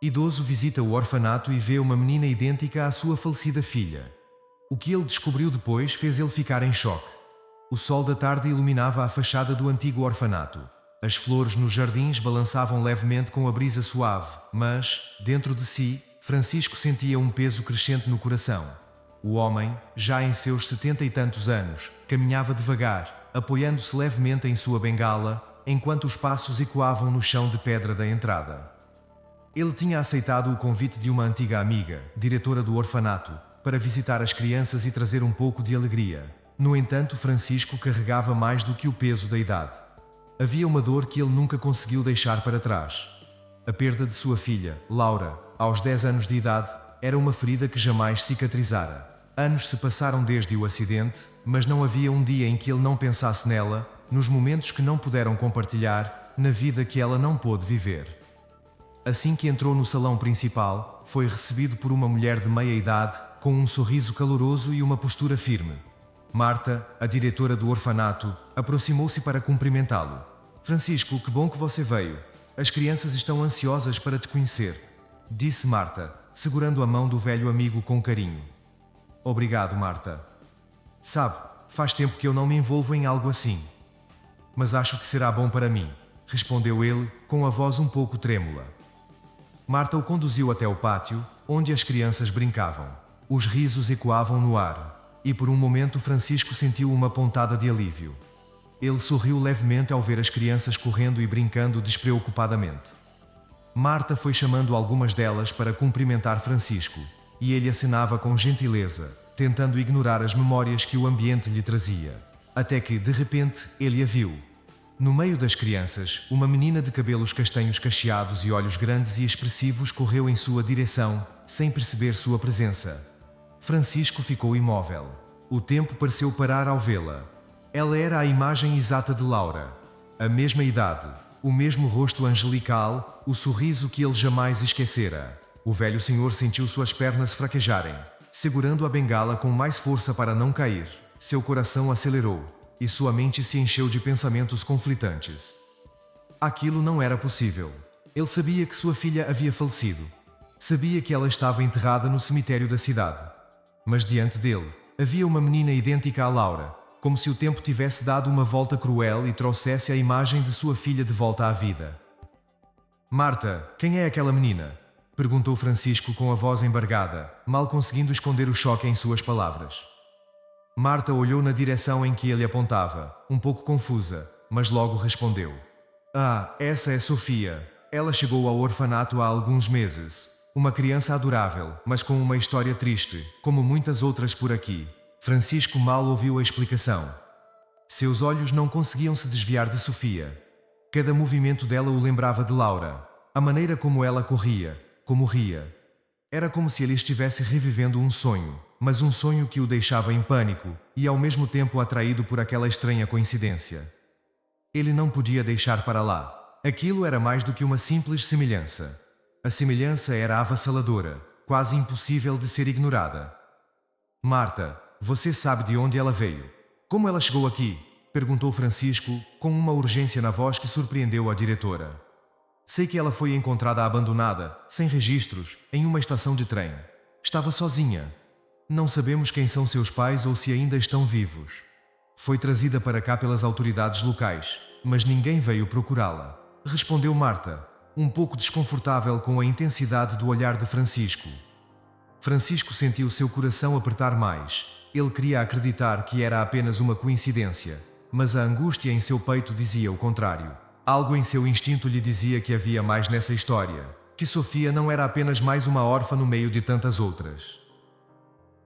Idoso visita o orfanato e vê uma menina idêntica à sua falecida filha. O que ele descobriu depois fez ele ficar em choque. O sol da tarde iluminava a fachada do antigo orfanato. As flores nos jardins balançavam levemente com a brisa suave, mas, dentro de si, Francisco sentia um peso crescente no coração. O homem, já em seus 70 e tantos anos, caminhava devagar, apoiando-se levemente em sua bengala, enquanto os passos ecoavam no chão de pedra da entrada. Ele tinha aceitado o convite de uma antiga amiga, diretora do orfanato, para visitar as crianças e trazer um pouco de alegria. No entanto, Francisco carregava mais do que o peso da idade. Havia uma dor que ele nunca conseguiu deixar para trás. A perda de sua filha, Laura, aos 10 anos de idade, era uma ferida que jamais cicatrizara. Anos se passaram desde o acidente, mas não havia um dia em que ele não pensasse nela, nos momentos que não puderam compartilhar, na vida que ela não pôde viver. Assim que entrou no salão principal, foi recebido por uma mulher de meia idade, com um sorriso caloroso e uma postura firme. Marta, a diretora do orfanato, aproximou-se para cumprimentá-lo. Francisco, que bom que você veio. As crianças estão ansiosas para te conhecer, disse Marta, segurando a mão do velho amigo com carinho. Obrigado, Marta. Sabe, faz tempo que eu não me envolvo em algo assim. Mas acho que será bom para mim, respondeu ele, com a voz um pouco trêmula. Marta o conduziu até o pátio, onde as crianças brincavam. Os risos ecoavam no ar, e por um momento Francisco sentiu uma pontada de alívio. Ele sorriu levemente ao ver as crianças correndo e brincando despreocupadamente. Marta foi chamando algumas delas para cumprimentar Francisco, e ele acenava com gentileza, tentando ignorar as memórias que o ambiente lhe trazia. Até que, de repente, ele a viu. No meio das crianças, uma menina de cabelos castanhos cacheados e olhos grandes e expressivos correu em sua direção, sem perceber sua presença. Francisco ficou imóvel. O tempo pareceu parar ao vê-la. Ela era a imagem exata de Laura. A mesma idade, o mesmo rosto angelical, o sorriso que ele jamais esquecera. O velho senhor sentiu suas pernas fraquejarem. Segurando a bengala com mais força para não cair, seu coração acelerou, e sua mente se encheu de pensamentos conflitantes. Aquilo não era possível. Ele sabia que sua filha havia falecido. Sabia que ela estava enterrada no cemitério da cidade. Mas diante dele, havia uma menina idêntica à Laura, como se o tempo tivesse dado uma volta cruel e trouxesse a imagem de sua filha de volta à vida. Marta, quem é aquela menina? Perguntou Francisco com a voz embargada, mal conseguindo esconder o choque em suas palavras. Marta olhou na direção em que ele apontava, um pouco confusa, mas logo respondeu. Ah, essa é Sofia. Ela chegou ao orfanato há alguns meses. Uma criança adorável, mas com uma história triste, como muitas outras por aqui. Francisco mal ouviu a explicação. Seus olhos não conseguiam se desviar de Sofia. Cada movimento dela o lembrava de Laura. A maneira como ela corria, como ria. Era como se ele estivesse revivendo um sonho, mas um sonho que o deixava em pânico, e ao mesmo tempo atraído por aquela estranha coincidência. Ele não podia deixar para lá. Aquilo era mais do que uma simples semelhança. A semelhança era avassaladora, quase impossível de ser ignorada. Marta, você sabe de onde ela veio? Como ela chegou aqui? Perguntou Francisco, com uma urgência na voz que surpreendeu a diretora. Sei que ela foi encontrada abandonada, sem registros, em uma estação de trem. Estava sozinha. Não sabemos quem são seus pais ou se ainda estão vivos. Foi trazida para cá pelas autoridades locais, mas ninguém veio procurá-la. Respondeu Marta, um pouco desconfortável com a intensidade do olhar de Francisco. Francisco sentiu seu coração apertar mais. Ele queria acreditar que era apenas uma coincidência, mas a angústia em seu peito dizia o contrário. Algo em seu instinto lhe dizia que havia mais nessa história, que Sofia não era apenas mais uma órfã no meio de tantas outras.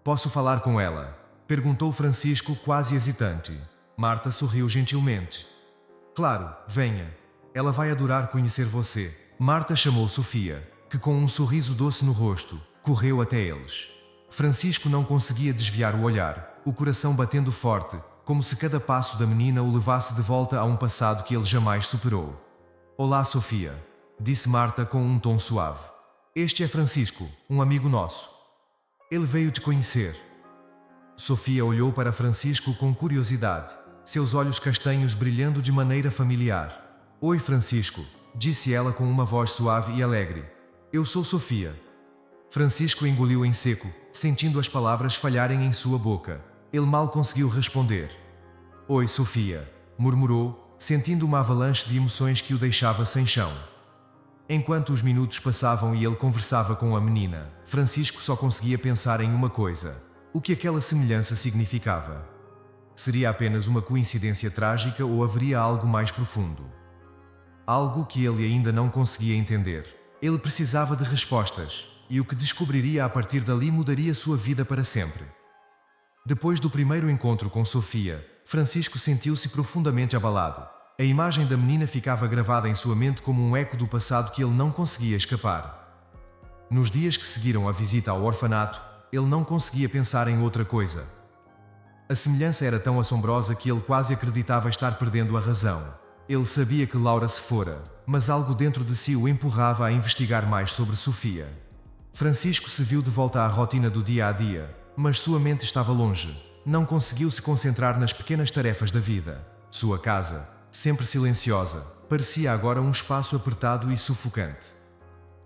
Posso falar com ela? Perguntou Francisco, quase hesitante. Marta sorriu gentilmente. Claro, venha. Ela vai adorar conhecer você. Marta chamou Sofia, que com um sorriso doce no rosto, correu até eles. Francisco não conseguia desviar o olhar, o coração batendo forte, como se cada passo da menina o levasse de volta a um passado que ele jamais superou. Olá, Sofia, disse Marta com um tom suave. Este é Francisco, um amigo nosso. Ele veio te conhecer. Sofia olhou para Francisco com curiosidade, seus olhos castanhos brilhando de maneira familiar. Oi, Francisco, disse ela com uma voz suave e alegre. Eu sou Sofia. Francisco engoliu em seco, sentindo as palavras falharem em sua boca. Ele mal conseguiu responder. Oi, Sofia, murmurou, sentindo uma avalanche de emoções que o deixava sem chão. Enquanto os minutos passavam e ele conversava com a menina, Francisco só conseguia pensar em uma coisa: o que aquela semelhança significava. Seria apenas uma coincidência trágica ou haveria algo mais profundo? Algo que ele ainda não conseguia entender. Ele precisava de respostas, e o que descobriria a partir dali mudaria sua vida para sempre. Depois do primeiro encontro com Sofia, Francisco sentiu-se profundamente abalado. A imagem da menina ficava gravada em sua mente como um eco do passado que ele não conseguia escapar. Nos dias que seguiram a visita ao orfanato, ele não conseguia pensar em outra coisa. A semelhança era tão assombrosa que ele quase acreditava estar perdendo a razão. Ele sabia que Laura se fora, mas algo dentro de si o empurrava a investigar mais sobre Sofia. Francisco se viu de volta à rotina do dia a dia, mas sua mente estava longe. Não conseguiu se concentrar nas pequenas tarefas da vida. Sua casa, sempre silenciosa, parecia agora um espaço apertado e sufocante.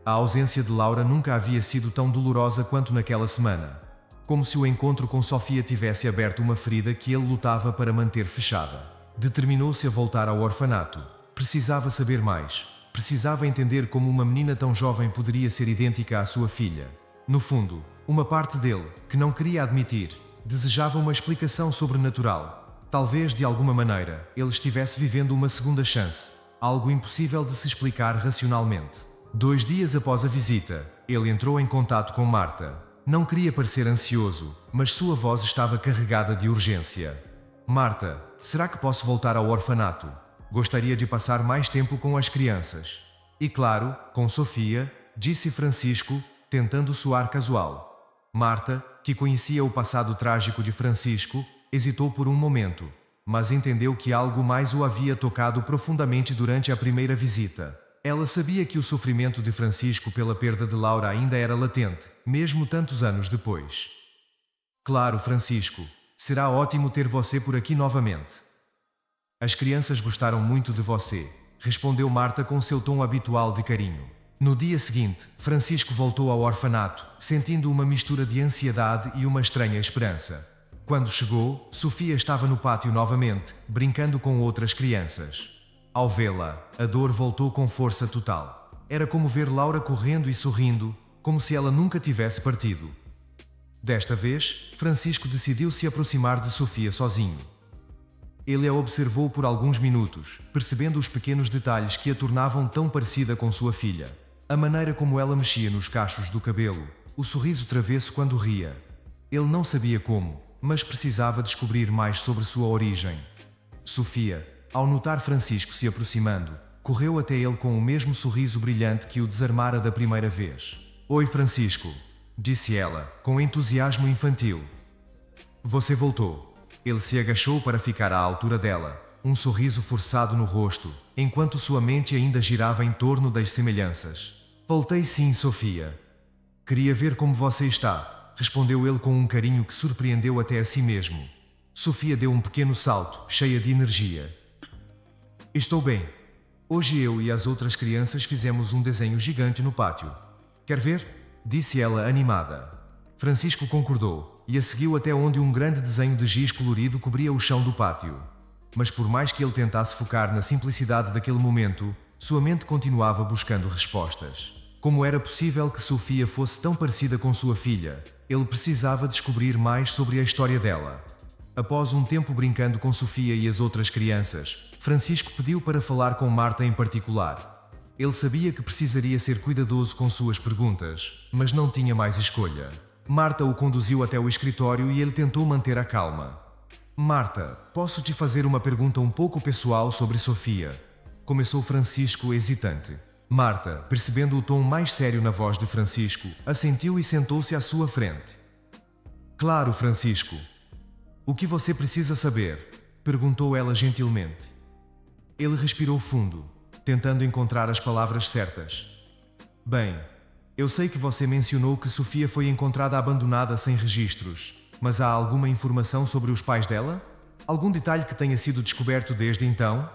A ausência de Laura nunca havia sido tão dolorosa quanto naquela semana. Como se o encontro com Sofia tivesse aberto uma ferida que ele lutava para manter fechada. Determinou-se a voltar ao orfanato. Precisava saber mais. Precisava entender como uma menina tão jovem poderia ser idêntica à sua filha. No fundo, uma parte dele, que não queria admitir, desejava uma explicação sobrenatural. Talvez, de alguma maneira, ele estivesse vivendo uma segunda chance. Algo impossível de se explicar racionalmente. 2 dias após a visita, ele entrou em contato com Marta. Não queria parecer ansioso, mas sua voz estava carregada de urgência. Marta, será que posso voltar ao orfanato? Gostaria de passar mais tempo com as crianças. E claro, com Sofia, disse Francisco, tentando soar casual. Marta, que conhecia o passado trágico de Francisco, hesitou por um momento, mas entendeu que algo mais o havia tocado profundamente durante a primeira visita. Ela sabia que o sofrimento de Francisco pela perda de Laura ainda era latente, mesmo tantos anos depois. Claro, Francisco, será ótimo ter você por aqui novamente. As crianças gostaram muito de você, respondeu Marta com seu tom habitual de carinho. No dia seguinte, Francisco voltou ao orfanato, sentindo uma mistura de ansiedade e uma estranha esperança. Quando chegou, Sofia estava no pátio novamente, brincando com outras crianças. Ao vê-la, a dor voltou com força total. Era como ver Laura correndo e sorrindo, como se ela nunca tivesse partido. Desta vez, Francisco decidiu se aproximar de Sofia sozinho. Ele a observou por alguns minutos, percebendo os pequenos detalhes que a tornavam tão parecida com sua filha. A maneira como ela mexia nos cachos do cabelo, o sorriso travesso quando ria. Ele não sabia como, mas precisava descobrir mais sobre sua origem. Sofia, ao notar Francisco se aproximando, correu até ele com o mesmo sorriso brilhante que o desarmara da primeira vez. Oi, Francisco, disse ela, com entusiasmo infantil. Você voltou. Ele se agachou para ficar à altura dela, um sorriso forçado no rosto, enquanto sua mente ainda girava em torno das semelhanças. Voltei sim, Sofia. Queria ver como você está, respondeu ele com um carinho que surpreendeu até a si mesmo. Sofia deu um pequeno salto, cheia de energia. Estou bem. Hoje eu e as outras crianças fizemos um desenho gigante no pátio. Quer ver? Disse ela animada. Francisco concordou, e a seguiu até onde um grande desenho de giz colorido cobria o chão do pátio. Mas por mais que ele tentasse focar na simplicidade daquele momento, sua mente continuava buscando respostas. Como era possível que Sofia fosse tão parecida com sua filha? Ele precisava descobrir mais sobre a história dela. Após um tempo brincando com Sofia e as outras crianças, Francisco pediu para falar com Marta em particular. Ele sabia que precisaria ser cuidadoso com suas perguntas, mas não tinha mais escolha. Marta o conduziu até o escritório e ele tentou manter a calma. Marta, posso te fazer uma pergunta um pouco pessoal sobre Sofia? Começou Francisco hesitante. Marta, percebendo o tom mais sério na voz de Francisco, assentiu e sentou-se à sua frente. Claro, Francisco. O que você precisa saber? Perguntou ela gentilmente. Ele respirou fundo, tentando encontrar as palavras certas. Bem, eu sei que você mencionou que Sofia foi encontrada abandonada sem registros, mas há alguma informação sobre os pais dela? Algum detalhe que tenha sido descoberto desde então?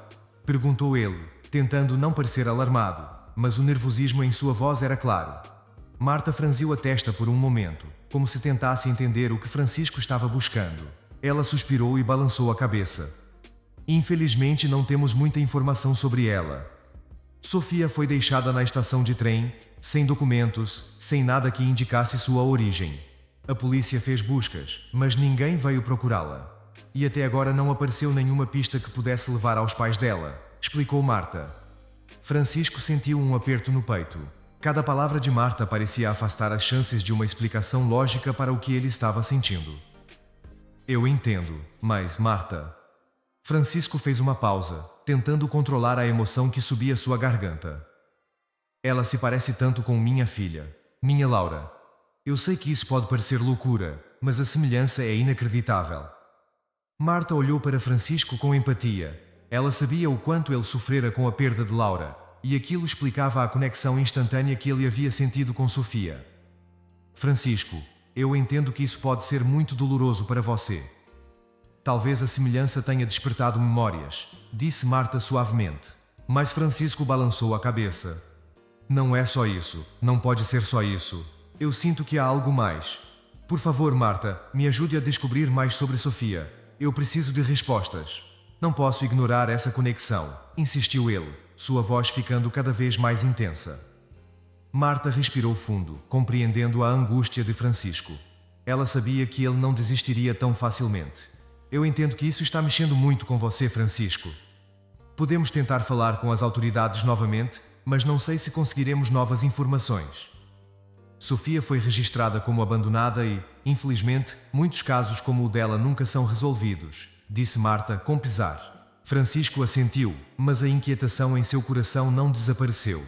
Perguntou ele, tentando não parecer alarmado. mas o nervosismo em sua voz era claro. Marta franziu a testa por um momento, como se tentasse entender o que Francisco estava buscando. Ela suspirou e balançou a cabeça. Infelizmente não temos muita informação sobre ela. Sofia foi deixada na estação de trem, sem documentos, sem nada que indicasse sua origem. A polícia fez buscas, mas ninguém veio procurá-la. E até agora não apareceu nenhuma pista que pudesse levar aos pais dela, explicou Marta. Francisco sentiu um aperto no peito. Cada palavra de Marta parecia afastar as chances de uma explicação lógica para o que ele estava sentindo. Eu entendo, mas Marta... Francisco fez uma pausa, tentando controlar a emoção que subia sua garganta. Ela se parece tanto com minha filha, minha Laura. Eu sei que isso pode parecer loucura, mas a semelhança é inacreditável. Marta olhou para Francisco com empatia. Ela sabia o quanto ele sofrera com a perda de Laura, e aquilo explicava a conexão instantânea que ele havia sentido com Sofia. Francisco, eu entendo que isso pode ser muito doloroso para você. Talvez a semelhança tenha despertado memórias, disse Marta suavemente. Mas Francisco balançou a cabeça. Não é só isso, não pode ser só isso. Eu sinto que há algo mais. Por favor, Marta, me ajude a descobrir mais sobre Sofia. Eu preciso de respostas. Não posso ignorar essa conexão, insistiu ele, sua voz ficando cada vez mais intensa. Marta respirou fundo, compreendendo a angústia de Francisco. Ela sabia que ele não desistiria tão facilmente. Eu entendo que isso está mexendo muito com você, Francisco. Podemos tentar falar com as autoridades novamente, mas não sei se conseguiremos novas informações. Sofia foi registrada como abandonada e, infelizmente, muitos casos como o dela nunca são resolvidos, disse Marta com pesar. Francisco assentiu, mas a inquietação em seu coração não desapareceu.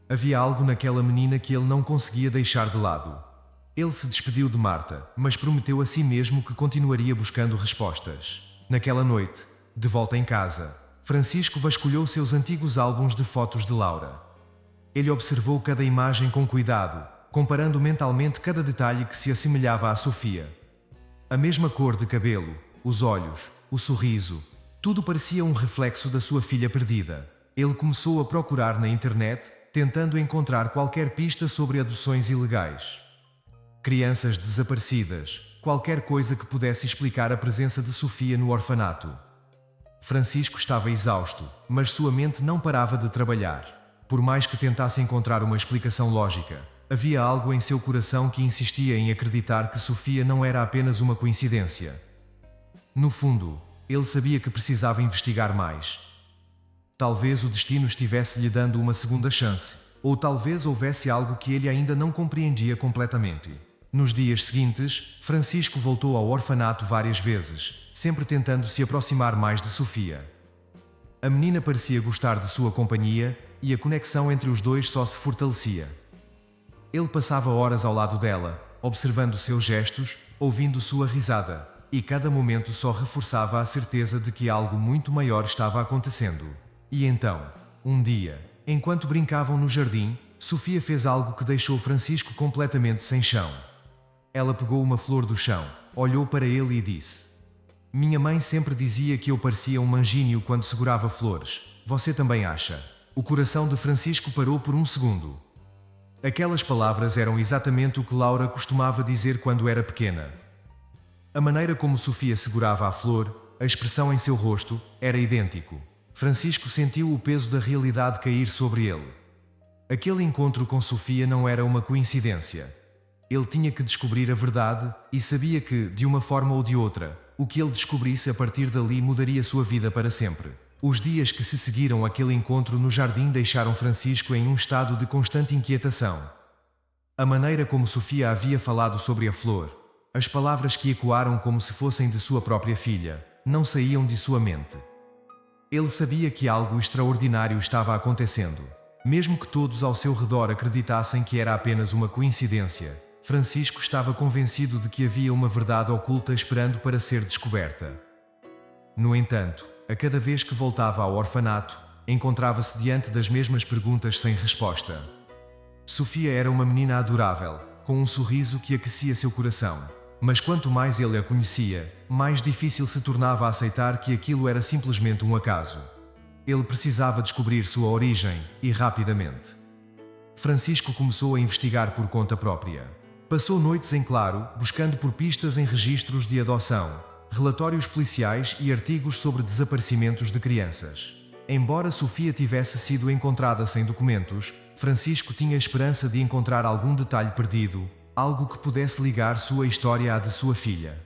Havia algo naquela menina que ele não conseguia deixar de lado. Ele se despediu de Marta, mas prometeu a si mesmo que continuaria buscando respostas. Naquela noite, de volta em casa, Francisco vasculhou seus antigos álbuns de fotos de Laura. Ele observou cada imagem com cuidado, comparando mentalmente cada detalhe que se assemelhava à Sofia. A mesma cor de cabelo, os olhos, o sorriso, tudo parecia um reflexo da sua filha perdida. Ele começou a procurar na internet, tentando encontrar qualquer pista sobre adoções ilegais. Crianças desaparecidas, qualquer coisa que pudesse explicar a presença de Sofia no orfanato. Francisco estava exausto, mas sua mente não parava de trabalhar. Por mais que tentasse encontrar uma explicação lógica, havia algo em seu coração que insistia em acreditar que Sofia não era apenas uma coincidência. No fundo, ele sabia que precisava investigar mais. Talvez o destino estivesse lhe dando uma segunda chance, ou talvez houvesse algo que ele ainda não compreendia completamente. Nos dias seguintes, Francisco voltou ao orfanato várias vezes, sempre tentando se aproximar mais de Sofia. A menina parecia gostar de sua companhia, e a conexão entre os dois só se fortalecia. Ele passava horas ao lado dela, observando seus gestos, ouvindo sua risada, e cada momento só reforçava a certeza de que algo muito maior estava acontecendo. E então, um dia, enquanto brincavam no jardim, Sofia fez algo que deixou Francisco completamente sem chão. Ela pegou uma flor do chão, olhou para ele e disse: Minha mãe sempre dizia que eu parecia um mangíneo quando segurava flores. Você também acha? O coração de Francisco parou por um segundo. Aquelas palavras eram exatamente o que Laura costumava dizer quando era pequena. A maneira como Sofia segurava a flor, a expressão em seu rosto, era idêntico. Francisco sentiu o peso da realidade cair sobre ele. Aquele encontro com Sofia não era uma coincidência. Ele tinha que descobrir a verdade, e sabia que, de uma forma ou de outra, o que ele descobrisse a partir dali mudaria sua vida para sempre. Os dias que se seguiram àquele encontro no jardim deixaram Francisco em um estado de constante inquietação. A maneira como Sofia havia falado sobre a flor, as palavras que ecoaram como se fossem de sua própria filha, não saíam de sua mente. Ele sabia que algo extraordinário estava acontecendo. Mesmo que todos ao seu redor acreditassem que era apenas uma coincidência, Francisco estava convencido de que havia uma verdade oculta esperando para ser descoberta. No entanto, a cada vez que voltava ao orfanato, encontrava-se diante das mesmas perguntas sem resposta. Sofia era uma menina adorável, com um sorriso que aquecia seu coração. Mas quanto mais ele a conhecia, mais difícil se tornava a aceitar que aquilo era simplesmente um acaso. Ele precisava descobrir sua origem, e rapidamente. Francisco começou a investigar por conta própria. Passou noites em claro, buscando por pistas em registros de adoção, relatórios policiais e artigos sobre desaparecimentos de crianças. Embora Sofia tivesse sido encontrada sem documentos, Francisco tinha esperança de encontrar algum detalhe perdido, algo que pudesse ligar sua história à de sua filha.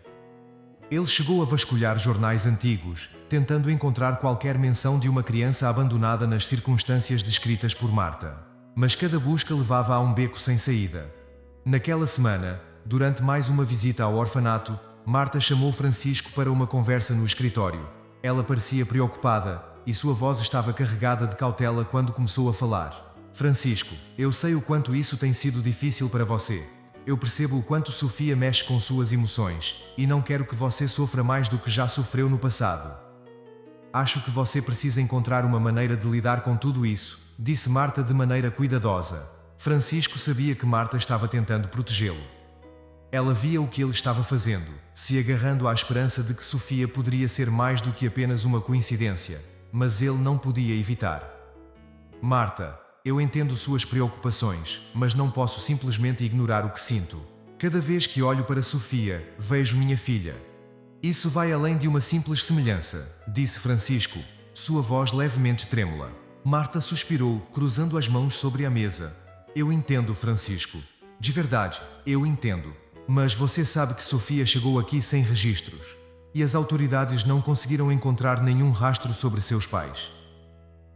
Ele chegou a vasculhar jornais antigos, tentando encontrar qualquer menção de uma criança abandonada nas circunstâncias descritas por Marta. Mas cada busca levava a um beco sem saída. Naquela semana, durante mais uma visita ao orfanato, Marta chamou Francisco para uma conversa no escritório. Ela parecia preocupada, e sua voz estava carregada de cautela quando começou a falar. Francisco, eu sei o quanto isso tem sido difícil para você. Eu percebo o quanto Sofia mexe com suas emoções, e não quero que você sofra mais do que já sofreu no passado. Acho que você precisa encontrar uma maneira de lidar com tudo isso, disse Marta de maneira cuidadosa. Francisco sabia que Marta estava tentando protegê-lo. Ela via o que ele estava fazendo, se agarrando à esperança de que Sofia poderia ser mais do que apenas uma coincidência, mas ele não podia evitar. Marta, eu entendo suas preocupações, mas não posso simplesmente ignorar o que sinto. Cada vez que olho para Sofia, vejo minha filha. Isso vai além de uma simples semelhança, disse Francisco, sua voz levemente trêmula. Marta suspirou, cruzando as mãos sobre a mesa. Eu entendo, Francisco. De verdade, eu entendo. Mas você sabe que Sofia chegou aqui sem registros. E as autoridades não conseguiram encontrar nenhum rastro sobre seus pais.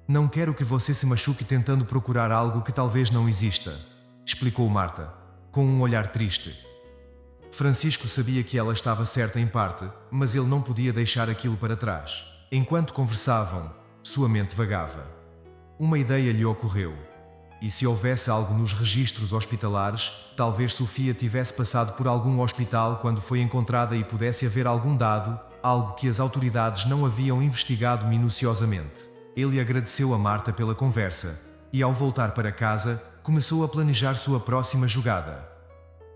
Não quero que você se machuque tentando procurar algo que talvez não exista, explicou Marta, com um olhar triste. Francisco sabia que ela estava certa em parte, mas ele não podia deixar aquilo para trás. Enquanto conversavam, sua mente vagava. Uma ideia lhe ocorreu. E se houvesse algo nos registros hospitalares, talvez Sofia tivesse passado por algum hospital quando foi encontrada e pudesse haver algum dado, algo que as autoridades não haviam investigado minuciosamente. Ele agradeceu a Marta pela conversa, e ao voltar para casa, começou a planejar sua próxima jogada.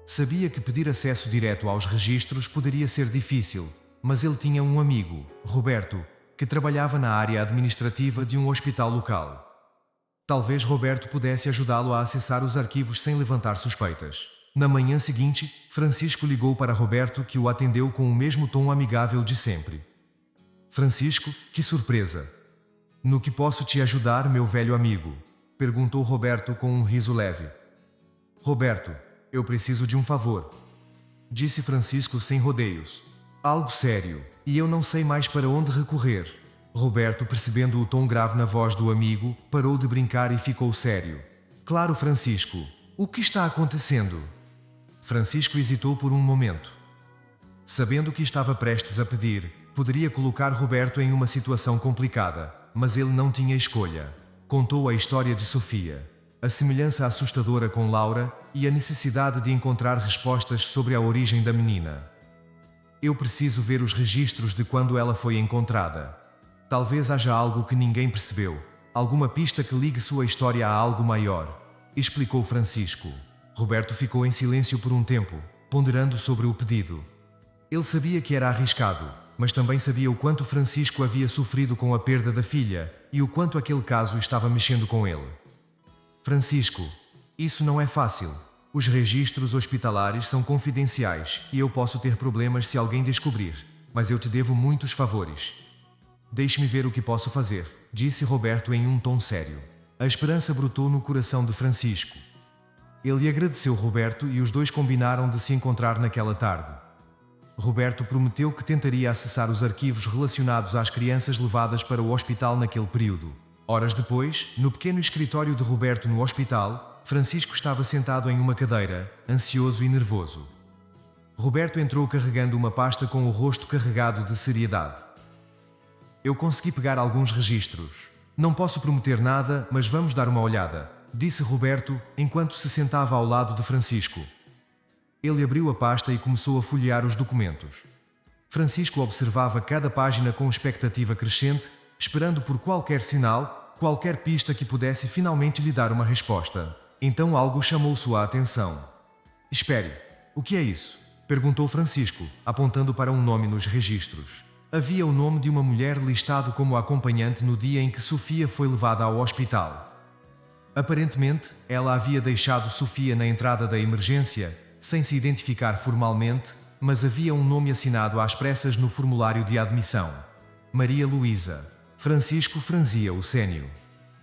Sabia que pedir acesso direto aos registros poderia ser difícil, mas ele tinha um amigo, Roberto, que trabalhava na área administrativa de um hospital local. Talvez Roberto pudesse ajudá-lo a acessar os arquivos sem levantar suspeitas. Na manhã seguinte, Francisco ligou para Roberto, que o atendeu com o mesmo tom amigável de sempre. Francisco, que surpresa! No que posso te ajudar, meu velho amigo? Perguntou Roberto com um riso leve. Roberto, eu preciso de um favor, disse Francisco sem rodeios. Algo sério, e eu não sei mais para onde recorrer. Roberto, percebendo o tom grave na voz do amigo, parou de brincar e ficou sério. Claro, Francisco, o que está acontecendo? Francisco hesitou por um momento. Sabendo que estava prestes a pedir, poderia colocar Roberto em uma situação complicada, mas ele não tinha escolha. Contou a história de Sofia, a semelhança assustadora com Laura e a necessidade de encontrar respostas sobre a origem da menina. Eu preciso ver os registros de quando ela foi encontrada. Talvez haja algo que ninguém percebeu, alguma pista que ligue sua história a algo maior, explicou Francisco. Roberto ficou em silêncio por um tempo, ponderando sobre o pedido. Ele sabia que era arriscado, mas também sabia o quanto Francisco havia sofrido com a perda da filha e o quanto aquele caso estava mexendo com ele. Francisco, isso não é fácil. Os registros hospitalares são confidenciais e eu posso ter problemas se alguém descobrir, mas eu te devo muitos favores. Deixe-me ver o que posso fazer, disse Roberto em um tom sério. A esperança brotou no coração de Francisco. Ele agradeceu Roberto e os dois combinaram de se encontrar naquela tarde. Roberto prometeu que tentaria acessar os arquivos relacionados às crianças levadas para o hospital naquele período. Horas depois, no pequeno escritório de Roberto no hospital, Francisco estava sentado em uma cadeira, ansioso e nervoso. Roberto entrou carregando uma pasta com o rosto carregado de seriedade. Eu consegui pegar alguns registros. Não posso prometer nada, mas vamos dar uma olhada, disse Roberto, enquanto se sentava ao lado de Francisco. Ele abriu a pasta e começou a folhear os documentos. Francisco observava cada página com expectativa crescente, esperando por qualquer sinal, qualquer pista que pudesse finalmente lhe dar uma resposta. Então algo chamou sua atenção. Espere, o que é isso? Perguntou Francisco, apontando para um nome nos registros. Havia o nome de uma mulher listado como acompanhante no dia em que Sofia foi levada ao hospital. Aparentemente, ela havia deixado Sofia na entrada da emergência, sem se identificar formalmente, mas havia um nome assinado às pressas no formulário de admissão. Maria Luísa. Francisco franzia o cênio.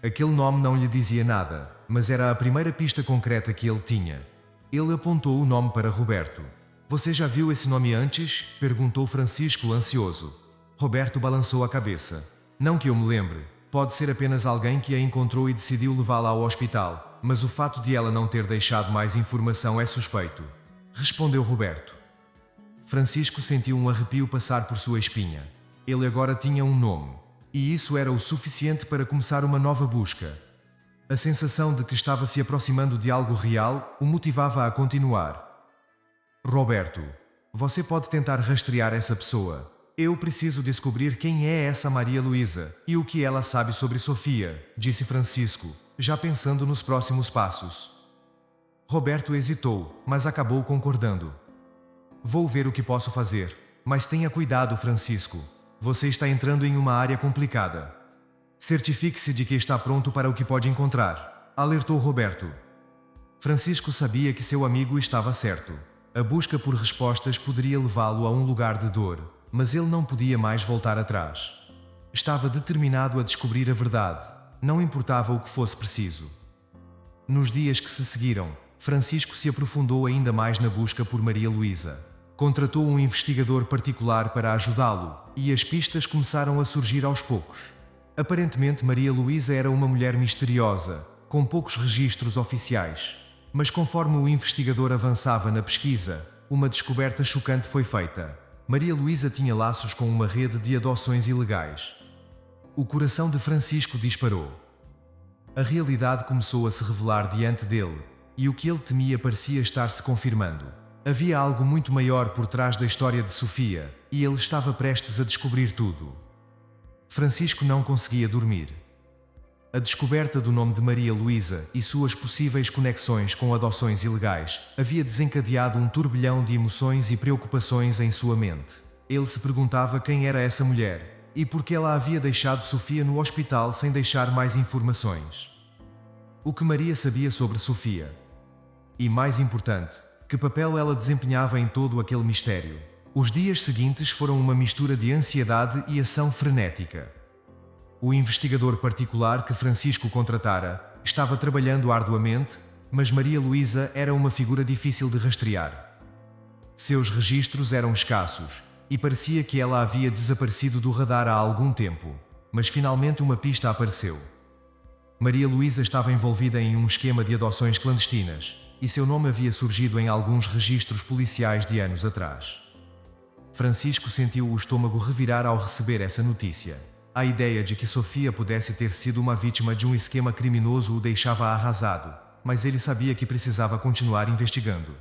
Aquele nome não lhe dizia nada, mas era a primeira pista concreta que ele tinha. Ele apontou o nome para Roberto. Você já viu esse nome antes? Perguntou Francisco ansioso. Roberto balançou a cabeça. Não que eu me lembre. Pode ser apenas alguém que a encontrou e decidiu levá-la ao hospital, mas o fato de ela não ter deixado mais informação é suspeito. Respondeu Roberto. Francisco sentiu um arrepio passar por sua espinha. Ele agora tinha um nome. E isso era o suficiente para começar uma nova busca. A sensação de que estava se aproximando de algo real o motivava a continuar. Roberto, você pode tentar rastrear essa pessoa. Eu preciso descobrir quem é essa Maria Luísa e o que ela sabe sobre Sofia, disse Francisco, já pensando nos próximos passos. Roberto hesitou, mas acabou concordando. Vou ver o que posso fazer, mas tenha cuidado, Francisco. Você está entrando em uma área complicada. Certifique-se de que está pronto para o que pode encontrar, alertou Roberto. Francisco sabia que seu amigo estava certo. A busca por respostas poderia levá-lo a um lugar de dor, mas ele não podia mais voltar atrás. Estava determinado a descobrir a verdade, não importava o que fosse preciso. Nos dias que se seguiram, Francisco se aprofundou ainda mais na busca por Maria Luísa. Contratou um investigador particular para ajudá-lo, e as pistas começaram a surgir aos poucos. Aparentemente Maria Luísa era uma mulher misteriosa, com poucos registros oficiais. Mas conforme o investigador avançava na pesquisa, uma descoberta chocante foi feita. Maria Luísa tinha laços com uma rede de adoções ilegais. O coração de Francisco disparou. A realidade começou a se revelar diante dele, e o que ele temia parecia estar se confirmando. Havia algo muito maior por trás da história de Sofia, e ele estava prestes a descobrir tudo. Francisco não conseguia dormir. A descoberta do nome de Maria Luísa e suas possíveis conexões com adoções ilegais havia desencadeado um turbilhão de emoções e preocupações em sua mente. Ele se perguntava quem era essa mulher e por que ela havia deixado Sofia no hospital sem deixar mais informações. O que Maria sabia sobre Sofia? E mais importante, que papel ela desempenhava em todo aquele mistério? Os dias seguintes foram uma mistura de ansiedade e ação frenética. O investigador particular que Francisco contratara estava trabalhando arduamente, mas Maria Luísa era uma figura difícil de rastrear. Seus registros eram escassos, e parecia que ela havia desaparecido do radar há algum tempo. Mas finalmente uma pista apareceu. Maria Luísa estava envolvida em um esquema de adoções clandestinas, e seu nome havia surgido em alguns registros policiais de anos atrás. Francisco sentiu o estômago revirar ao receber essa notícia. A ideia de que Sofia pudesse ter sido uma vítima de um esquema criminoso o deixava arrasado, mas ele sabia que precisava continuar investigando.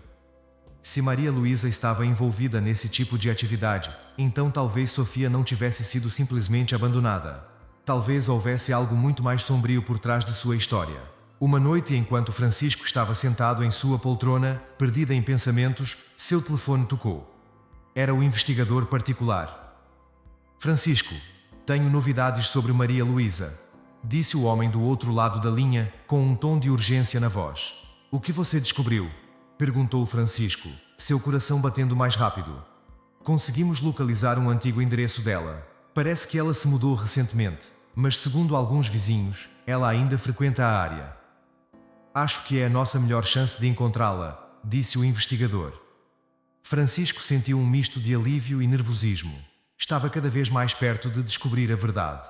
Se Maria Luísa estava envolvida nesse tipo de atividade, então talvez Sofia não tivesse sido simplesmente abandonada. Talvez houvesse algo muito mais sombrio por trás de sua história. Uma noite, enquanto Francisco estava sentado em sua poltrona, perdida em pensamentos, seu telefone tocou. Era o investigador particular. Francisco, tenho novidades sobre Maria Luísa, disse o homem do outro lado da linha, com um tom de urgência na voz. O que você descobriu? Perguntou Francisco, seu coração batendo mais rápido. Conseguimos localizar um antigo endereço dela. Parece que ela se mudou recentemente, mas segundo alguns vizinhos, ela ainda frequenta a área. Acho que é a nossa melhor chance de encontrá-la, disse o investigador. Francisco sentiu um misto de alívio e nervosismo. Estava cada vez mais perto de descobrir a verdade.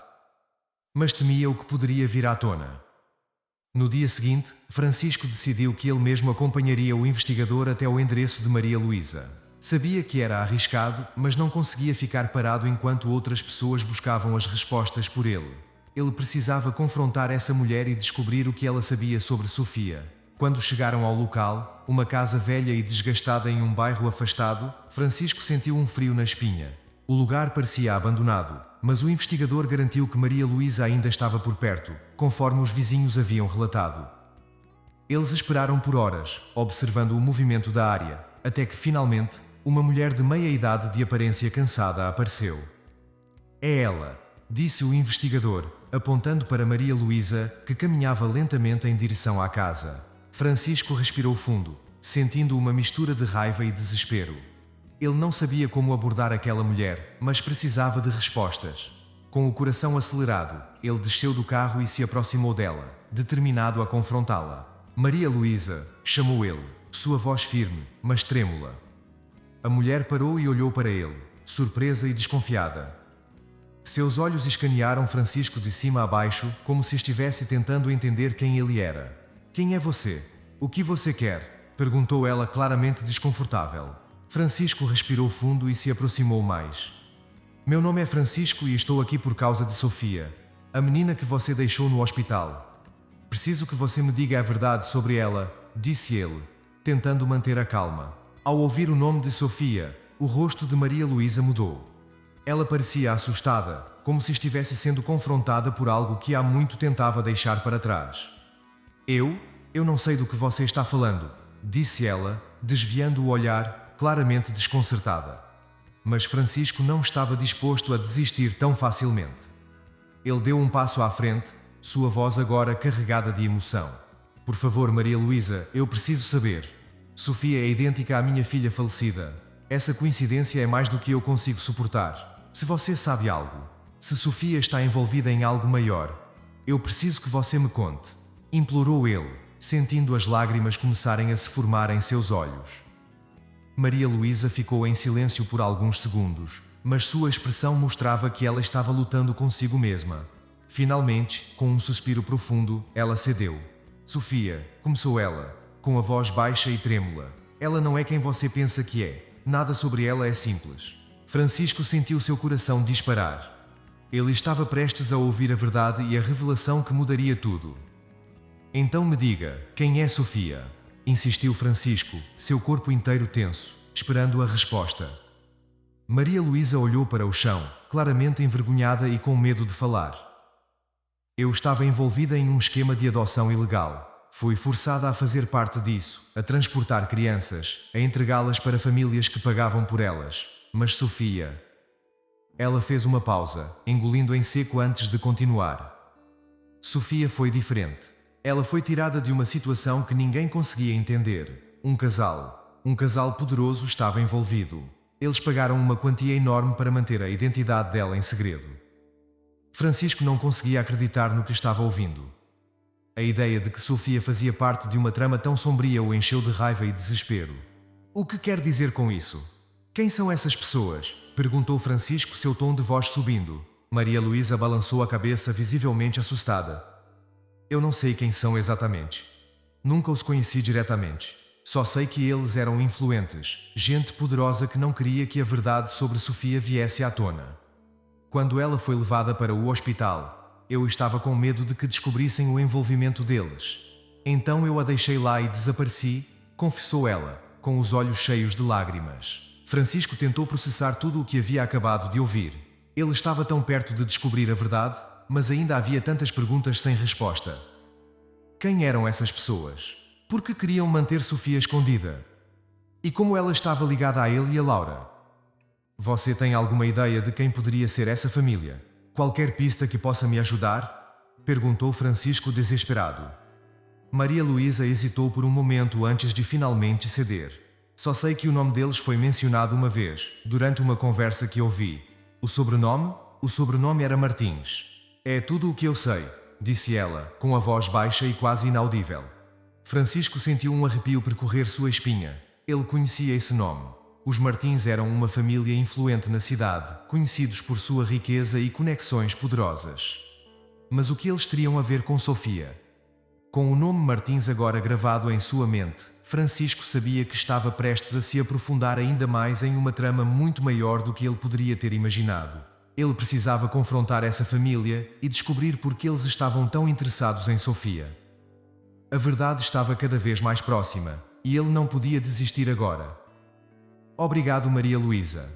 Mas temia o que poderia vir à tona. No dia seguinte, Francisco decidiu que ele mesmo acompanharia o investigador até o endereço de Maria Luísa. Sabia que era arriscado, mas não conseguia ficar parado enquanto outras pessoas buscavam as respostas por ele. Ele precisava confrontar essa mulher e descobrir o que ela sabia sobre Sofia. Quando chegaram ao local, uma casa velha e desgastada em um bairro afastado, Francisco sentiu um frio na espinha. O lugar parecia abandonado, mas o investigador garantiu que Maria Luísa ainda estava por perto, conforme os vizinhos haviam relatado. Eles esperaram por horas, observando o movimento da área, até que finalmente, uma mulher de meia idade de aparência cansada apareceu. É ela, disse o investigador, apontando para Maria Luísa, que caminhava lentamente em direção à casa. Francisco respirou fundo, sentindo uma mistura de raiva e desespero. Ele não sabia como abordar aquela mulher, mas precisava de respostas. Com o coração acelerado, ele desceu do carro e se aproximou dela, determinado a confrontá-la. Maria Luísa, chamou ele, sua voz firme, mas trêmula. A mulher parou e olhou para ele, surpresa e desconfiada. Seus olhos escanearam Francisco de cima a baixo, como se estivesse tentando entender quem ele era. Quem é você? O que você quer? Perguntou ela claramente desconfortável. Francisco respirou fundo e se aproximou mais. Meu nome é Francisco e estou aqui por causa de Sofia, a menina que você deixou no hospital. Preciso que você me diga a verdade sobre ela, disse ele, tentando manter a calma. Ao ouvir o nome de Sofia, o rosto de Maria Luísa mudou. Ela parecia assustada, como se estivesse sendo confrontada por algo que há muito tentava deixar para trás. Eu não sei do que você está falando, disse ela, desviando o olhar, claramente desconcertada. Mas Francisco não estava disposto a desistir tão facilmente. Ele deu um passo à frente, sua voz agora carregada de emoção. Por favor, Maria Luísa, eu preciso saber. Sofia é idêntica à minha filha falecida. Essa coincidência é mais do que eu consigo suportar. Se você sabe algo, se Sofia está envolvida em algo maior, eu preciso que você me conte. Implorou ele, sentindo as lágrimas começarem a se formar em seus olhos. Maria Luísa ficou em silêncio por alguns segundos, mas sua expressão mostrava que ela estava lutando consigo mesma. Finalmente, com um suspiro profundo, ela cedeu. Sofia, começou ela, com a voz baixa e trêmula. Ela não é quem você pensa que é. Nada sobre ela é simples. Francisco sentiu seu coração disparar. Ele estava prestes a ouvir a verdade e a revelação que mudaria tudo. Então me diga, quem é Sofia? Insistiu Francisco, seu corpo inteiro tenso, esperando a resposta. Maria Luísa olhou para o chão, claramente envergonhada e com medo de falar. Eu estava envolvida em um esquema de adoção ilegal. Fui forçada a fazer parte disso, a transportar crianças, a entregá-las para famílias que pagavam por elas. Mas Sofia... Ela fez uma pausa, engolindo em seco antes de continuar. Sofia foi diferente. Ela foi tirada de uma situação que ninguém conseguia entender. Um casal poderoso estava envolvido. Eles pagaram uma quantia enorme para manter a identidade dela em segredo. Francisco não conseguia acreditar no que estava ouvindo. A ideia de que Sofia fazia parte de uma trama tão sombria o encheu de raiva e desespero. O que quer dizer com isso? Quem são essas pessoas? Perguntou Francisco, seu tom de voz subindo. Maria Luísa balançou a cabeça, visivelmente assustada. Eu não sei quem são exatamente. Nunca os conheci diretamente. Só sei que eles eram influentes, gente poderosa que não queria que a verdade sobre Sofia viesse à tona. Quando ela foi levada para o hospital, eu estava com medo de que descobrissem o envolvimento deles. Então eu a deixei lá e desapareci, confessou ela, com os olhos cheios de lágrimas. Francisco tentou processar tudo o que havia acabado de ouvir. Ele estava tão perto de descobrir a verdade, mas ainda havia tantas perguntas sem resposta. Quem eram essas pessoas? Por que queriam manter Sofia escondida? E como ela estava ligada a ele e a Laura? Você tem alguma ideia de quem poderia ser essa família? Qualquer pista que possa me ajudar? Perguntou Francisco desesperado. Maria Luísa hesitou por um momento antes de finalmente ceder. Só sei que o nome deles foi mencionado uma vez, durante uma conversa que ouvi. O sobrenome? O sobrenome era Martins. É tudo o que eu sei, disse ela, com a voz baixa e quase inaudível. Francisco sentiu um arrepio percorrer sua espinha. Ele conhecia esse nome. Os Martins eram uma família influente na cidade, conhecidos por sua riqueza e conexões poderosas. Mas o que eles teriam a ver com Sofia? Com o nome Martins agora gravado em sua mente, Francisco sabia que estava prestes a se aprofundar ainda mais em uma trama muito maior do que ele poderia ter imaginado. Ele precisava confrontar essa família e descobrir por que eles estavam tão interessados em Sofia. A verdade estava cada vez mais próxima, e ele não podia desistir agora. Obrigado, Maria Luísa.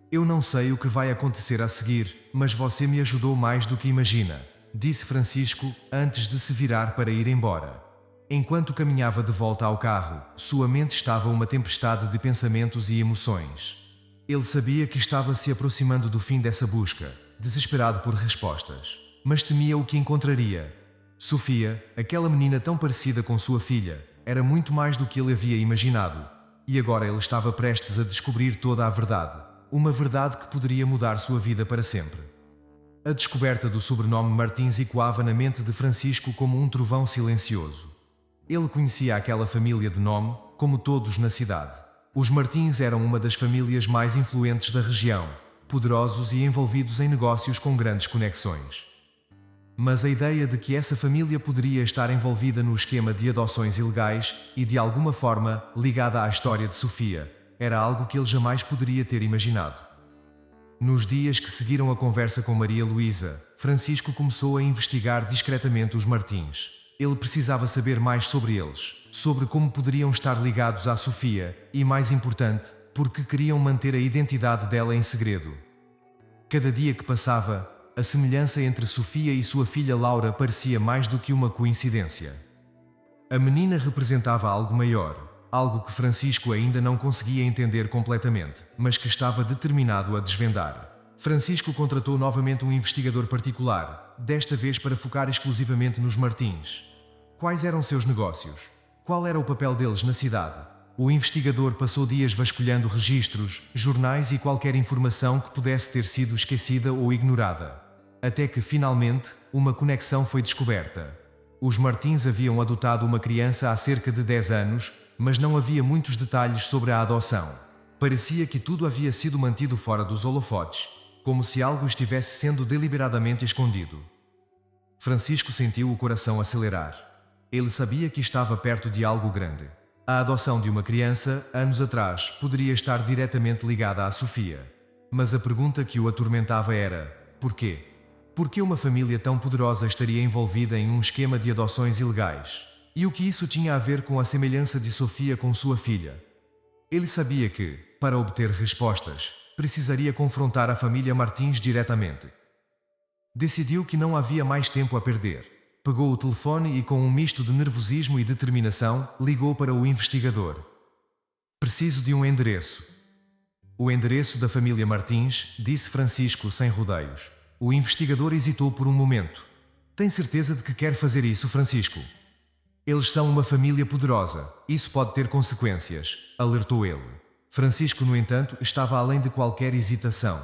Eu não sei o que vai acontecer a seguir, mas você me ajudou mais do que imagina, disse Francisco, antes de se virar para ir embora. Enquanto caminhava de volta ao carro, sua mente estava uma tempestade de pensamentos e emoções. Ele sabia que estava se aproximando do fim dessa busca, desesperado por respostas. mas temia o que encontraria. Sofia, aquela menina tão parecida com sua filha, era muito mais do que ele havia imaginado. E agora ele estava prestes a descobrir toda a verdade. Uma verdade que poderia mudar sua vida para sempre. A descoberta do sobrenome Martins ecoava na mente de Francisco como um trovão silencioso. Ele conhecia aquela família de nome, como todos na cidade. Os Martins eram uma das famílias mais influentes da região, poderosos e envolvidos em negócios com grandes conexões. Mas a ideia de que essa família poderia estar envolvida no esquema de adoções ilegais e, de alguma forma, ligada à história de Sofia, era algo que ele jamais poderia ter imaginado. Nos dias que seguiram a conversa com Maria Luísa, Francisco começou a investigar discretamente os Martins. Ele precisava saber mais sobre eles, sobre como poderiam estar ligados à Sofia e, mais importante, porque queriam manter a identidade dela em segredo. Cada dia que passava, a semelhança entre Sofia e sua filha Laura parecia mais do que uma coincidência. A menina representava algo maior, algo que Francisco ainda não conseguia entender completamente, mas que estava determinado a desvendar. Francisco contratou novamente um investigador particular, desta vez para focar exclusivamente nos Martins. Quais eram seus negócios? Qual era o papel deles na cidade? O investigador passou dias vasculhando registros, jornais e qualquer informação que pudesse ter sido esquecida ou ignorada. Até que, finalmente, uma conexão foi descoberta. Os Martins haviam adotado uma criança há cerca de 10 anos, mas não havia muitos detalhes sobre a adoção. Parecia que tudo havia sido mantido fora dos holofotes, como se algo estivesse sendo deliberadamente escondido. Francisco sentiu o coração acelerar. Ele sabia que estava perto de algo grande. A adoção de uma criança, anos atrás, poderia estar diretamente ligada à Sofia. Mas a pergunta que o atormentava era: porquê? Por que uma família tão poderosa estaria envolvida em um esquema de adoções ilegais? E o que isso tinha a ver com a semelhança de Sofia com sua filha? Ele sabia que, para obter respostas, precisaria confrontar a família Martins diretamente. Decidiu que não havia mais tempo a perder. Pegou o telefone e, com um misto de nervosismo e determinação, ligou para o investigador. Preciso de um endereço. O endereço da família Martins, disse Francisco sem rodeios. O investigador hesitou por um momento. Tem certeza de que quer fazer isso, Francisco? Eles são uma família poderosa. Isso pode ter consequências, alertou ele. Francisco, no entanto, estava além de qualquer hesitação.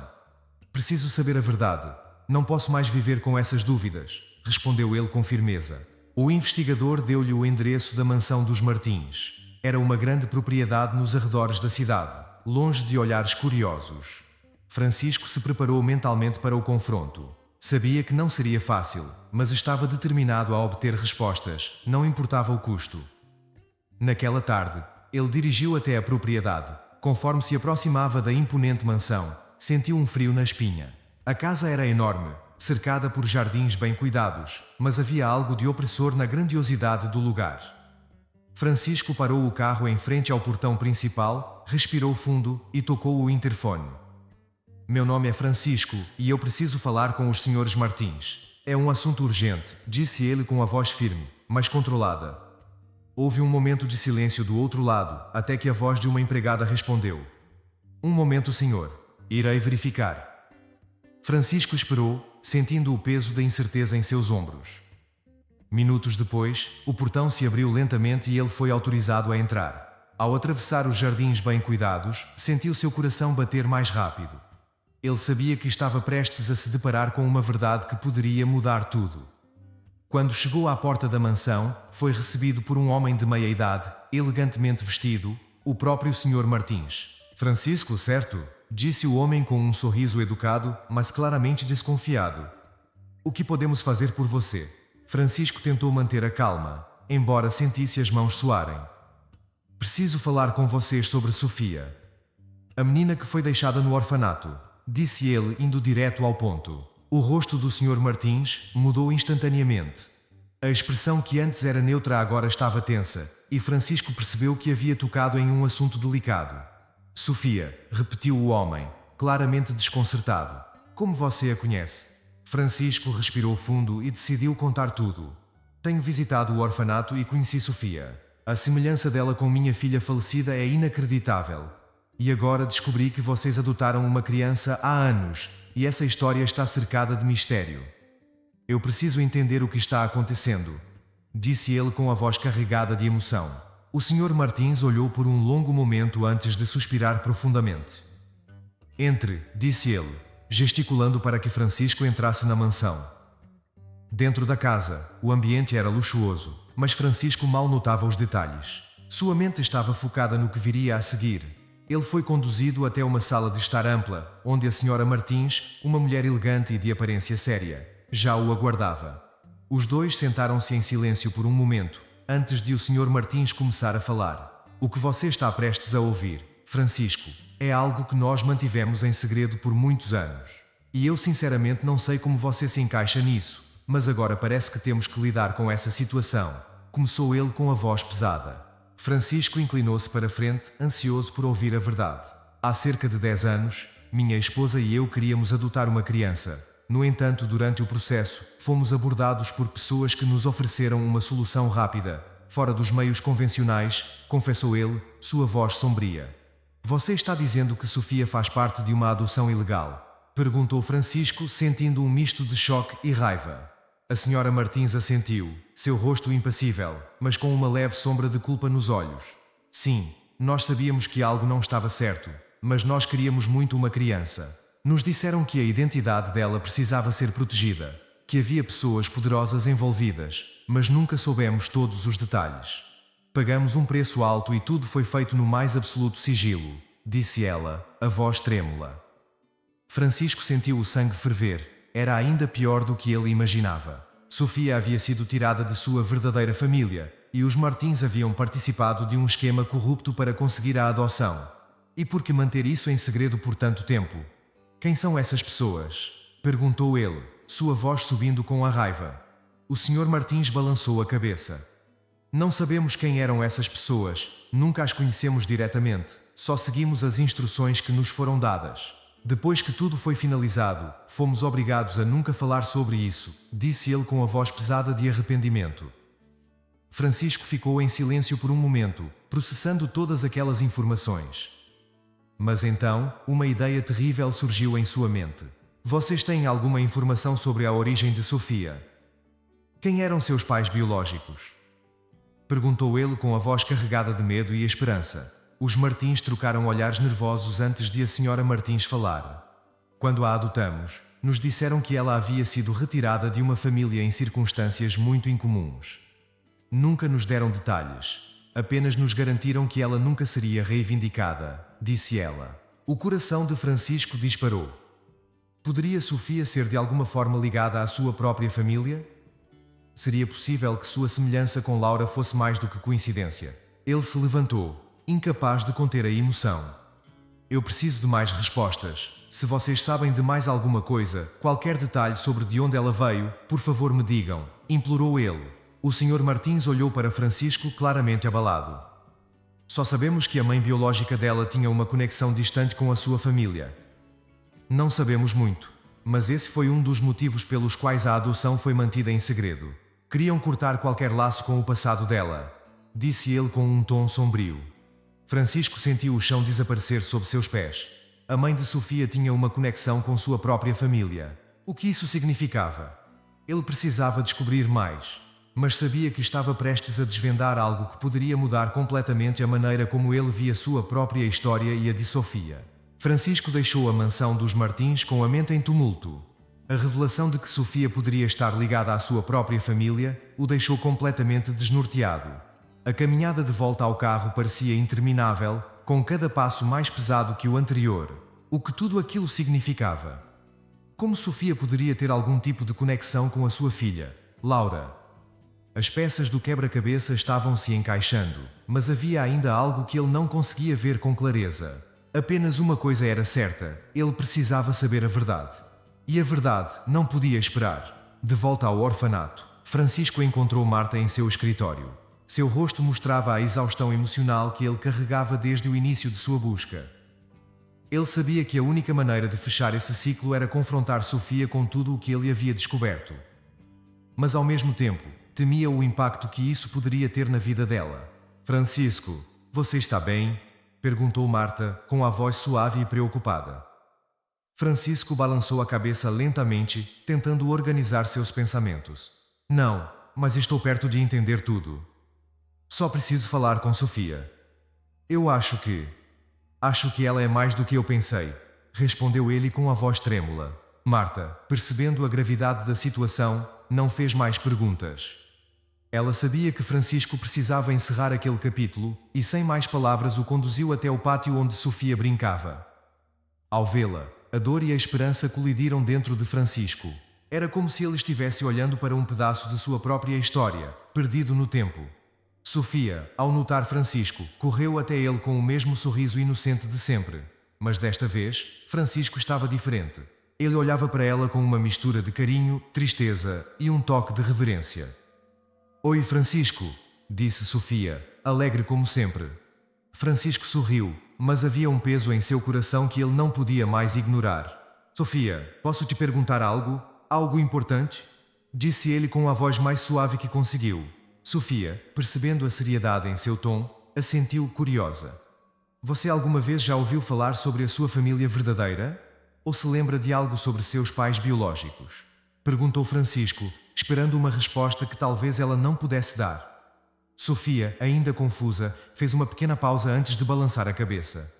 Preciso saber a verdade. Não posso mais viver com essas dúvidas, respondeu ele com firmeza. O investigador deu-lhe o endereço da mansão dos Martins. Era uma grande propriedade nos arredores da cidade, longe de olhares curiosos. Francisco se preparou mentalmente para o confronto. Sabia que não seria fácil, mas estava determinado a obter respostas, não importava o custo. Naquela tarde, ele dirigiu até a propriedade. Conforme se aproximava da imponente mansão, sentiu um frio na espinha. A casa era enorme, cercada por jardins bem cuidados, mas havia algo de opressor na grandiosidade do lugar. Francisco parou o carro em frente ao portão principal, respirou fundo e tocou o interfone. Meu nome é Francisco e eu preciso falar com os Srs. Martins. É um assunto urgente, disse ele com a voz firme, mas controlada. Houve um momento de silêncio do outro lado, até que a voz de uma empregada respondeu. Um momento, senhor. Irei verificar. Francisco esperou, sentindo o peso da incerteza em seus ombros. Minutos depois, o portão se abriu lentamente e ele foi autorizado a entrar. Ao atravessar os jardins bem cuidados, sentiu seu coração bater mais rápido. Ele sabia que estava prestes a se deparar com uma verdade que poderia mudar tudo. Quando chegou à porta da mansão, foi recebido por um homem de meia-idade, elegantemente vestido, o próprio Sr. Martins. Francisco, certo? Disse o homem com um sorriso educado, mas claramente desconfiado. O que podemos fazer por você? Francisco tentou manter a calma, embora sentisse as mãos suarem. Preciso falar com vocês sobre Sofia. A menina que foi deixada no orfanato, disse ele, indo direto ao ponto. O rosto do Sr. Martins mudou instantaneamente. A expressão que antes era neutra agora estava tensa, e Francisco percebeu que havia tocado em um assunto delicado. Sofia, repetiu o homem, claramente desconcertado. Como você a conhece? Francisco respirou fundo e decidiu contar tudo. Tenho visitado o orfanato e conheci Sofia. A semelhança dela com minha filha falecida é inacreditável. E agora descobri que vocês adotaram uma criança há anos, e essa história está cercada de mistério. Eu preciso entender o que está acontecendo, disse ele com a voz carregada de emoção. O Sr. Martins olhou por um longo momento antes de suspirar profundamente. Entre, disse ele, gesticulando para que Francisco entrasse na mansão. Dentro da casa, o ambiente era luxuoso, mas Francisco mal notava os detalhes. Sua mente estava focada no que viria a seguir. Ele foi conduzido até uma sala de estar ampla, onde a Sra. Martins, uma mulher elegante e de aparência séria, já o aguardava. Os dois sentaram-se em silêncio por um momento, antes de o Sr. Martins começar a falar. O que você está prestes a ouvir, Francisco, é algo que nós mantivemos em segredo por muitos anos. E eu sinceramente não sei como você se encaixa nisso, mas agora parece que temos que lidar com essa situação. Começou ele com a voz pesada. Francisco inclinou-se para frente, ansioso por ouvir a verdade. Há cerca de 10 anos, minha esposa e eu queríamos adotar uma criança. No entanto, durante o processo, fomos abordados por pessoas que nos ofereceram uma solução rápida, fora dos meios convencionais, confessou ele, sua voz sombria. Você está dizendo que Sofia faz parte de uma adoção ilegal? Perguntou Francisco, sentindo um misto de choque e raiva. A Sra. Martins assentiu, seu rosto impassível, mas com uma leve sombra de culpa nos olhos. Sim, nós sabíamos que algo não estava certo, mas nós queríamos muito uma criança. Nos disseram que a identidade dela precisava ser protegida, que havia pessoas poderosas envolvidas, mas nunca soubemos todos os detalhes. Pagamos um preço alto e tudo foi feito no mais absoluto sigilo, disse ela, a voz trêmula. Francisco sentiu o sangue ferver. Era ainda pior do que ele imaginava. Sofia havia sido tirada de sua verdadeira família, e os Martins haviam participado de um esquema corrupto para conseguir a adoção. E por que manter isso em segredo por tanto tempo? Quem são essas pessoas? Perguntou ele, sua voz subindo com a raiva. O Sr. Martins balançou a cabeça. Não sabemos quem eram essas pessoas, nunca as conhecemos diretamente, só seguimos as instruções que nos foram dadas. Depois que tudo foi finalizado, fomos obrigados a nunca falar sobre isso, disse ele com a voz pesada de arrependimento. Francisco ficou em silêncio por um momento, processando todas aquelas informações. Mas então, uma ideia terrível surgiu em sua mente. Vocês têm alguma informação sobre a origem de Sofia? Quem eram seus pais biológicos? Perguntou ele com a voz carregada de medo e esperança. Os Martins trocaram olhares nervosos antes de a Sra. Martins falar. Quando a adotamos, nos disseram que ela havia sido retirada de uma família em circunstâncias muito incomuns. Nunca nos deram detalhes. Apenas nos garantiram que ela nunca seria reivindicada, disse ela. O coração de Francisco disparou. Poderia Sofia ser de alguma forma ligada à sua própria família? Seria possível que sua semelhança com Laura fosse mais do que coincidência? Ele se levantou, incapaz de conter a emoção. Eu preciso de mais respostas. Se vocês sabem de mais alguma coisa, qualquer detalhe sobre de onde ela veio, por favor me digam, implorou ele. O Sr. Martins olhou para Francisco claramente abalado. Só sabemos que a mãe biológica dela tinha uma conexão distante com a sua família. Não sabemos muito, mas esse foi um dos motivos pelos quais a adoção foi mantida em segredo. Queriam cortar qualquer laço com o passado dela, disse ele com um tom sombrio. Francisco sentiu o chão desaparecer sob seus pés. A mãe de Sofia tinha uma conexão com sua própria família. O que isso significava? Ele precisava descobrir mais, mas sabia que estava prestes a desvendar algo que poderia mudar completamente a maneira como ele via sua própria história e a de Sofia. Francisco deixou a mansão dos Martins com a mente em tumulto. A revelação de que Sofia poderia estar ligada à sua própria família o deixou completamente desnorteado. A caminhada de volta ao carro parecia interminável, com cada passo mais pesado que o anterior. O que tudo aquilo significava? Como Sofia poderia ter algum tipo de conexão com a sua filha, Laura? As peças do quebra-cabeça estavam se encaixando, mas havia ainda algo que ele não conseguia ver com clareza. Apenas uma coisa era certa, ele precisava saber a verdade. E a verdade não podia esperar. De volta ao orfanato, Francisco encontrou Marta em seu escritório. Seu rosto mostrava a exaustão emocional que ele carregava desde o início de sua busca. Ele sabia que a única maneira de fechar esse ciclo era confrontar Sofia com tudo o que ele havia descoberto. Mas ao mesmo tempo, temia o impacto que isso poderia ter na vida dela. Francisco, você está bem? Perguntou Marta, com a voz suave e preocupada. Francisco balançou a cabeça lentamente, tentando organizar seus pensamentos. Não, mas estou perto de entender tudo. Só preciso falar com Sofia. Eu acho que. Acho que ela é mais do que eu pensei, respondeu ele com a voz trêmula. Marta, percebendo a gravidade da situação, não fez mais perguntas. Ela sabia que Francisco precisava encerrar aquele capítulo e, sem mais palavras, o conduziu até o pátio onde Sofia brincava. Ao vê-la, a dor e a esperança colidiram dentro de Francisco. Era como se ele estivesse olhando para um pedaço de sua própria história, perdido no tempo. Sofia, ao notar Francisco, correu até ele com o mesmo sorriso inocente de sempre. Mas desta vez, Francisco estava diferente. Ele olhava para ela com uma mistura de carinho, tristeza e um toque de reverência. Oi, Francisco, disse Sofia, alegre como sempre. Francisco sorriu, mas havia um peso em seu coração que ele não podia mais ignorar. Sofia, posso te perguntar algo? Algo importante? Disse ele com a voz mais suave que conseguiu. Sofia, percebendo a seriedade em seu tom, assentiu curiosa. Você alguma vez já ouviu falar sobre a sua família verdadeira? Ou se lembra de algo sobre seus pais biológicos? Perguntou Francisco, esperando uma resposta que talvez ela não pudesse dar. Sofia, ainda confusa, fez uma pequena pausa antes de balançar a cabeça.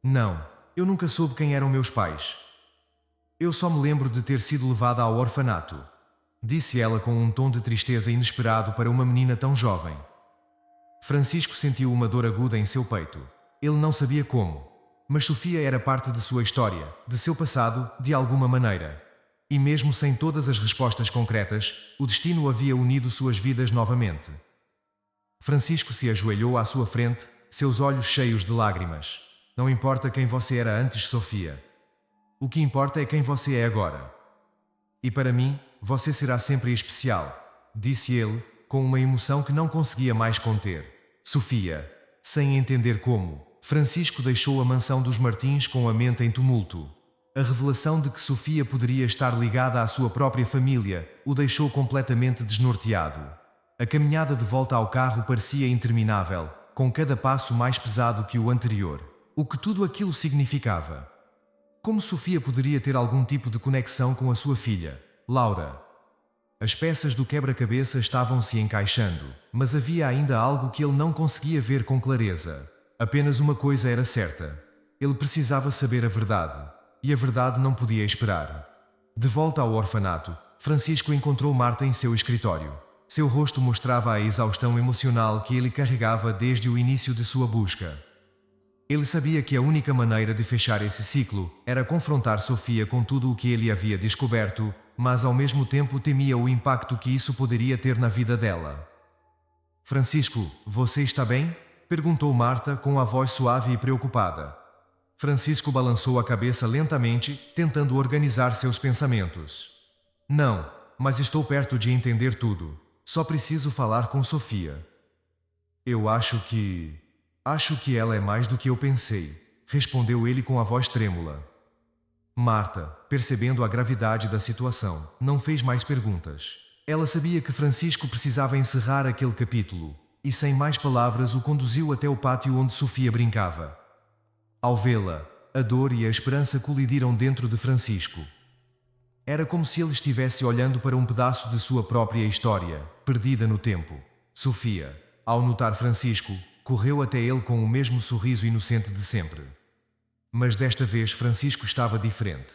Não, eu nunca soube quem eram meus pais. Eu só me lembro de ter sido levada ao orfanato, disse ela com um tom de tristeza inesperado para uma menina tão jovem. Francisco sentiu uma dor aguda em seu peito. Ele não sabia como. Mas Sofia era parte de sua história, de seu passado, de alguma maneira. E mesmo sem todas as respostas concretas, o destino havia unido suas vidas novamente. Francisco se ajoelhou à sua frente, seus olhos cheios de lágrimas. Não importa quem você era antes, Sofia. O que importa é quem você é agora. E para mim, você será sempre especial, disse ele, com uma emoção que não conseguia mais conter. Sofia, sem entender como, Francisco deixou a mansão dos Martins com a mente em tumulto. A revelação de que Sofia poderia estar ligada à sua própria família o deixou completamente desnorteado. A caminhada de volta ao carro parecia interminável, com cada passo mais pesado que o anterior. O que tudo aquilo significava? Como Sofia poderia ter algum tipo de conexão com a sua filha, Laura? As peças do quebra-cabeça estavam se encaixando, mas havia ainda algo que ele não conseguia ver com clareza. Apenas uma coisa era certa. Ele precisava saber a verdade. E a verdade não podia esperar. De volta ao orfanato, Francisco encontrou Marta em seu escritório. Seu rosto mostrava a exaustão emocional que ele carregava desde o início de sua busca. Ele sabia que a única maneira de fechar esse ciclo era confrontar Sofia com tudo o que ele havia descoberto, mas ao mesmo tempo temia o impacto que isso poderia ter na vida dela. Francisco, você está bem? Perguntou Marta com a voz suave e preocupada. Francisco balançou a cabeça lentamente, tentando organizar seus pensamentos. Não, mas estou perto de entender tudo. Só preciso falar com Sofia. Eu acho que ela é mais do que eu pensei, respondeu ele com a voz trêmula. Marta, percebendo a gravidade da situação, não fez mais perguntas. Ela sabia que Francisco precisava encerrar aquele capítulo, e sem mais palavras o conduziu até o pátio onde Sofia brincava. Ao vê-la, a dor e a esperança colidiram dentro de Francisco. Era como se ele estivesse olhando para um pedaço de sua própria história, perdida no tempo. Sofia, ao notar Francisco, correu até ele com o mesmo sorriso inocente de sempre. Mas desta vez Francisco estava diferente.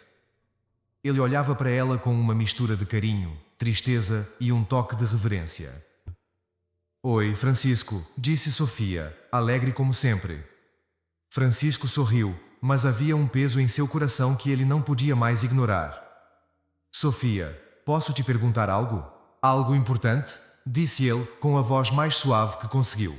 Ele olhava para ela com uma mistura de carinho, tristeza e um toque de reverência. Oi, Francisco, disse Sofia, alegre como sempre. Francisco sorriu, mas havia um peso em seu coração que ele não podia mais ignorar. Sofia, posso te perguntar algo? Algo importante? Disse ele, com a voz mais suave que conseguiu.